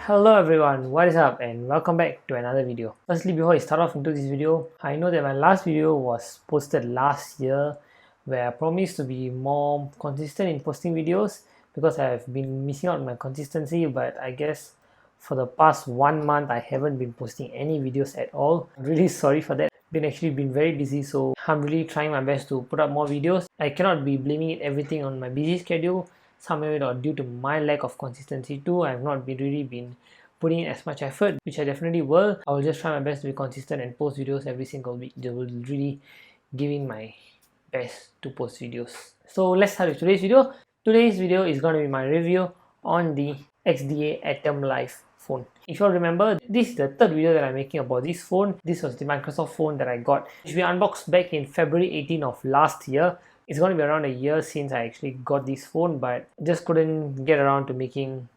Hello everyone, what is up and welcome back to another video. Firstly, before I start off into this video, I know that my last video was posted last year where I promised to be more consistent in posting videos because I have been missing out on my consistency, but I guess for the past 1 month I haven't been posting any videos at all. I'm really sorry for that. I've been very busy, so I'm really trying my best to put up more videos. I cannot be blaming everything on my busy schedule. Some of it are due to my lack of consistency too. I have not really been putting in as much effort, which I definitely will. I will just try my best to be consistent and post videos every single week. I will really giving my best to post videos. So let's start with today's video. Today's video is going to be my review on the XDA Atom Life phone. If you all remember, this is the third video that I'm making about this phone. This was the Microsoft phone that I got, which we unboxed back in February 18 of last year. It's going to be around a year since I actually got this phone, but just couldn't get around to making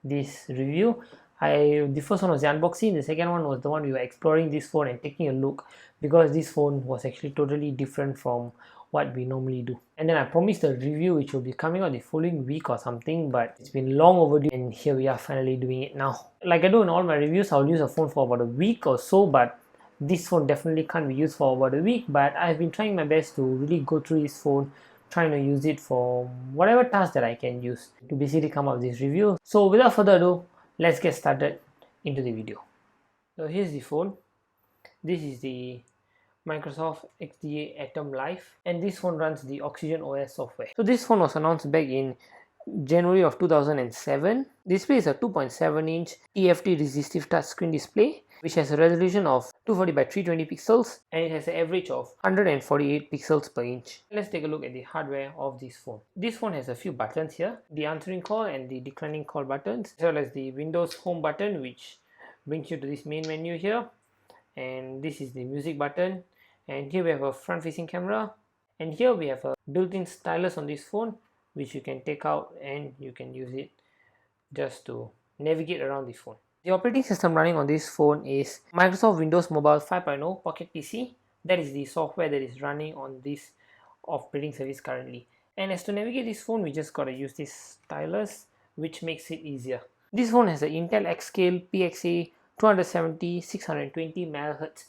this review. The first one was the unboxing, the second one was the one we were exploring this phone and taking a look, because this phone was actually totally different from what we normally do. And then I promised a review which will be coming out the following week or something, but it's been long overdue and here we are finally doing it now. Like I do in all my reviews, I'll use a phone for about a week or so, but this phone definitely can't be used for about a week. But I've been trying my best to really go through this phone, trying to use it for whatever task that I can use to basically come up with this review. So without further ado, let's get started into the video. So here's the phone. This is the Microsoft XDA Atom Life, and this phone runs the Oxygen OS software. So this phone was announced back in January of 2007. Display is a 2.7-inch TFT resistive touchscreen display, which has a resolution of 240 by 320 pixels, and it has an average of 148 pixels per inch. Let's take a look at the hardware of this phone. This phone has a few buttons here, the answering call and the declining call buttons, as well as the Windows home button, which brings you to this main menu here, and this is the music button. And here we have a front facing camera, and here we have a built-in stylus on this phone, which you can take out and you can use it just to navigate around the phone. The operating system running on this phone is Microsoft Windows Mobile 5.0 Pocket PC. That is the software that is running on this operating service currently. And as to navigate this phone, we just gotta use this stylus, which makes it easier. This phone has an Intel X-Scale PXA 270 620 MHz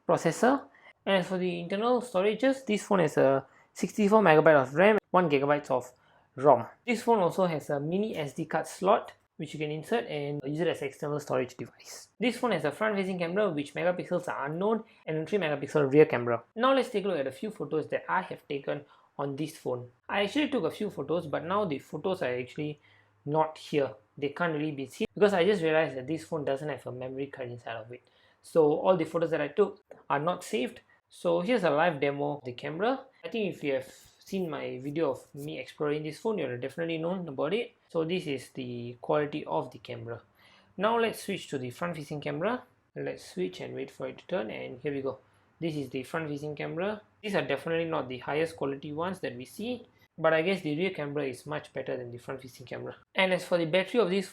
processor. And as for the internal storages, this phone has a 64 MB of RAM, 1 GB of ROM. This phone also has a mini SD card slot, which you can insert and use it as an external storage device. This phone has a front-facing camera, which megapixels are unknown, and a 3-megapixel rear camera. Now let's take a look at a few photos that I have taken on this phone. I actually took a few photos, but now the photos are actually not here. They can't really be seen because I just realized that this phone doesn't have a memory card inside of it. So all the photos that I took are not saved. So here's a live demo of the camera. I think if you have seen my video of me exploring this phone, you'll definitely known about it. So this is the quality of the camera. Now let's switch to the front facing camera. Let's switch and wait for it to turn, and here we go. This is the front facing camera. These are definitely not the highest quality ones that we see, but I guess the rear camera is much better than the front facing camera. And as for the battery of this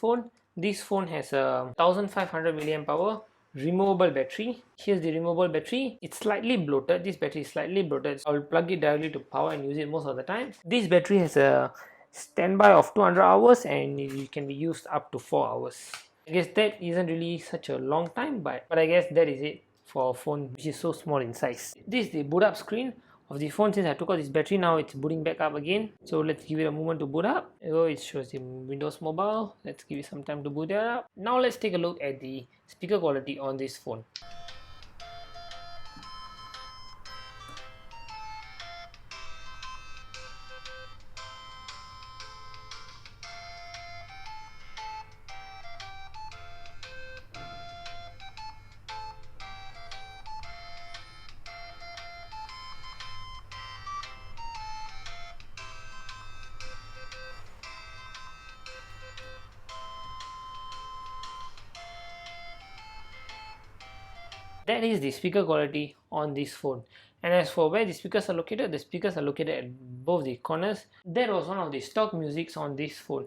phone has a 1500 mAh removable battery. Here's the removable battery. It's slightly bloated. This battery is slightly bloated, so I'll plug it directly to power and use it most of the time. This battery has a standby of 200 hours and it can be used up to 4 hours. I guess that isn't really such a long time, but I guess that is it for a phone which is so small in size. This is the boot up screen of the phone. Since I took out this battery, now it's booting back up again. So let's give it a moment to boot up. Oh, it shows the Windows Mobile. Let's give it some time to boot that up. Now let's take a look at the speaker quality on this phone. That is the speaker quality on this phone. And as for where the speakers are located at both the corners. That was one of the stock musics on this phone.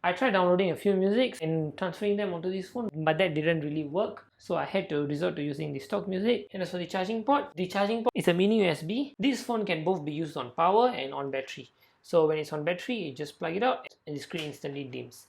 I tried downloading a few musics and transferring them onto this phone, but that didn't really work, so I had to resort to using the stock music. And as for the charging port is a mini USB. This phone can both be used on power and on battery. So when it's on battery, you just plug it out and the screen instantly dims.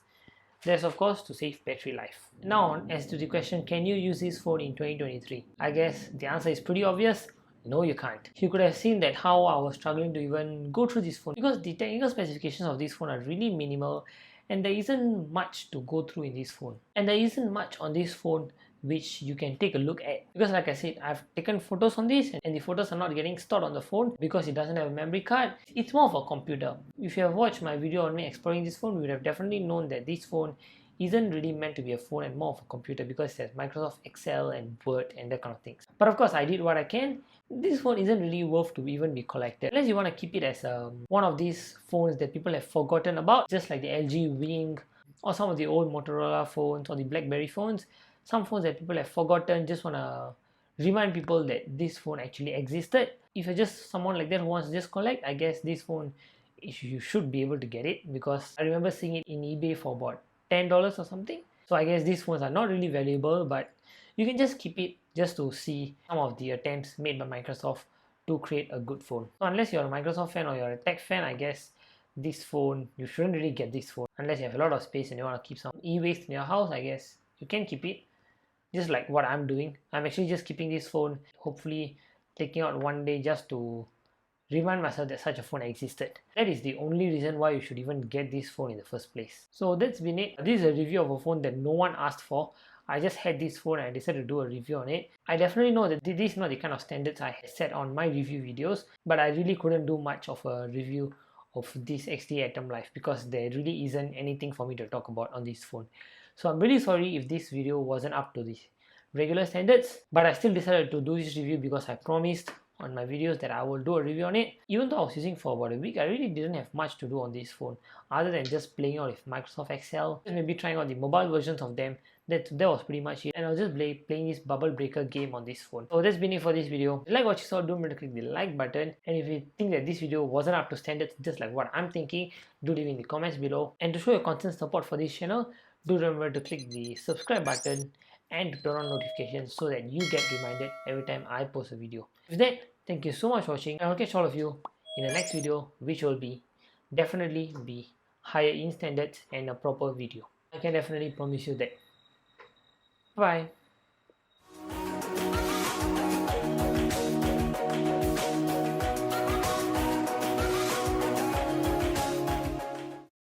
That's of course to save battery life. Now, as to the question, can you use this phone in 2023? I guess the answer is pretty obvious. No, you can't. You could have seen that how I was struggling to even go through this phone because the technical specifications of this phone are really minimal and there isn't much to go through in this phone. And there isn't much on this phone which you can take a look at, because like I said, I've taken photos on this and the photos are not getting stored on the phone because it doesn't have a memory card. It's more of a computer. If you have watched my video on me exploring this phone, you would have definitely known that this phone isn't really meant to be a phone and more of a computer because it has Microsoft Excel and Word and that kind of things. But of course, I did what I can. This phone isn't really worth to even be collected unless you want to keep it as one of these phones that people have forgotten about, just like the LG Wing or some of the old Motorola phones or the BlackBerry phones. Some phones that people have forgotten, just want to remind people that this phone actually existed. If you're just someone like that who wants to just collect, I guess this phone, you should be able to get it, because I remember seeing it in eBay for about $10 or something. So I guess these phones are not really valuable, but you can just keep it just to see some of the attempts made by Microsoft to create a good phone. So unless you're a Microsoft fan or you're a tech fan, I guess this phone, you shouldn't really get this phone unless you have a lot of space and you want to keep some e-waste in your house. I guess you can keep it, just like what I'm doing. I'm actually just keeping this phone, hopefully taking out one day just to remind myself that such a phone existed. That is the only reason why you should even get this phone in the first place. So that's been it. This is a review of a phone that no one asked for. I just had this phone and I decided to do a review on it. I definitely know that this is not the kind of standards I had set on my review videos, but I really couldn't do much of a review of this XDA Atom Life because there really isn't anything for me to talk about on this phone. So I'm really sorry if this video wasn't up to the regular standards, but I still decided to do this review because I promised on my videos that I will do a review on it. Even though I was using for about a week, I really didn't have much to do on this phone other than just playing out with Microsoft Excel, just maybe trying out the mobile versions of them. That was pretty much it, and I was just playing this bubble breaker game on this phone. So that's been it for this video. If you like what you saw, don't forget to click the like button, and if you think that this video wasn't up to standards just like what I'm thinking, do leave in the comments below. And to show your constant support for this channel, do remember to click the subscribe button and to turn on notifications so that you get reminded every time I post a video. With that, thank you so much for watching, and I'll catch all of you in the next video, which will definitely be higher in standards and a proper video. I can definitely promise you that. Bye.